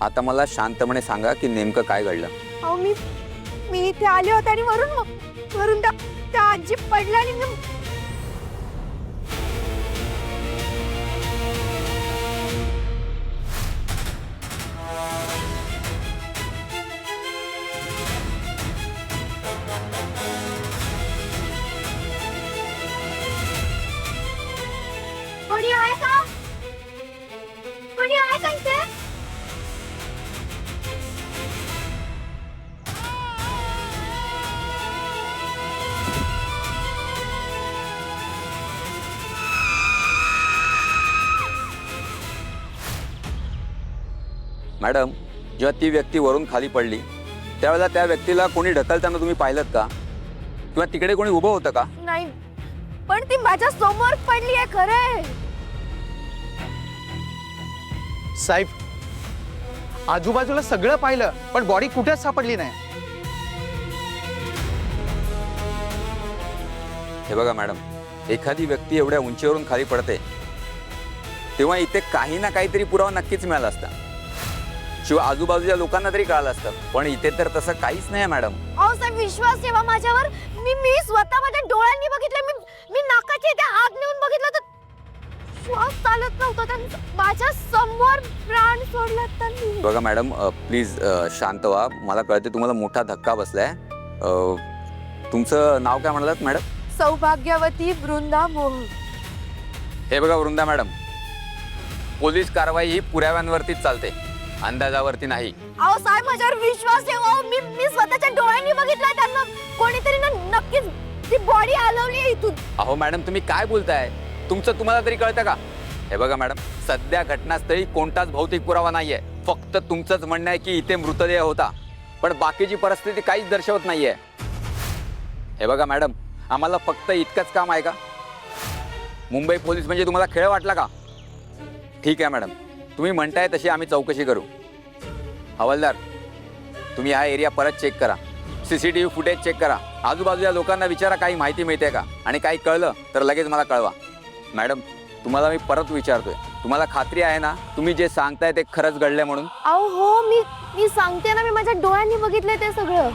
आता मला शांतपणे सांगा की नेमकं काय घडलं. अहो मी इथे आले होते आणि वरून त्या आजी पडल्या आणि कोणी आहे का? कोणी आहे का इथे? मॅडम, जेव्हा ती व्यक्ती वरून खाली पडली त्यावेळेला त्या व्यक्तीला कोणी ढकलताना तुम्ही पाहिलं का, किंवा तिकडे कोणी उभं होतं का? नाही, पण ती माझ्या समोर पडली आहे खरं. साहेब, आजूबाजूला सगळं पाहिलं पण बॉडी कुठेच सापडली नाही. हे बघा मॅडम, एखादी व्यक्ती एवढ्या उंचीवरून खाली पडते तेव्हा इथे काही ना काहीतरी पुरावा नक्कीच मिळाला असता, शिवाय आजूबाजूच्या लोकांना तरी कळालं असतं. पण इथे तर तसं काहीच नाही मॅडम. अहो साहेब, विश्वास ठेवा माझ्यावर. मी स्वतः माझ्या डोळ्यांनी बघितलं. मी नाकाची इथे आग नेऊन बघितलं तर श्वास चालत नव्हता. त्यांचा माझ्या समोर प्राण सोडला त्यांनी. बघा मॅडम, प्लीज शांत व्हा. मला कळते तुम्हाला मोठा धक्का बसलाय. तुमचं नाव काय म्हणालात मॅडम? सौभाग्यवती वृंदा मोहन. हे बघा वृंदा मॅडम, पोलीस कारवाई ही पुराव्यांवरतीच चालते, अंदाजावरती नाही. अहो साहेब, माझ्यावर विश्वास ठेवा. मी स्वतःच्या डोळ्यांनी बघितलं. त्यांना कोणीतरी नक्कीच ती बॉडी हलवली इथून. अहो मॅडम, तुम्ही काय बोलताय? तुमचं तुम्हाला तरी कळतं का? हे बघा मॅडम, सध्या घटनास्थळी कोणताच भौतिक पुरावा नाहीये. फक्त तुमचंच म्हणणं आहे की इथे मृतदेह होता, पण बाकीची परिस्थिती काहीच दर्शवत नाहीये. हे बघा मॅडम, आम्हाला फक्त इतकंच काम आहे का? मुंबई पोलीस म्हणजे तुम्हाला खेळ वाटला का? ठीक आहे मॅडम, तुम्ही म्हणताय तशी आम्ही चौकशी करू. हवालदार, तुम्ही हा एरिया परत चेक करा, CCTV फुटेज चेक करा, आजूबाजूच्या लोकांना विचारा काही माहिती मिळते का, आणि काही कळलं तर लगेच मला कळवा. मॅडम, तुम्हाला मी परत विचारतोय, तुम्हाला खात्री आहे ना तुम्ही जे सांगताय ते खरंच घडलंय म्हणून? अहो हो, मी सांगते ना, मी माझ्या डोळ्यांनी बघितलंय ते सगळं.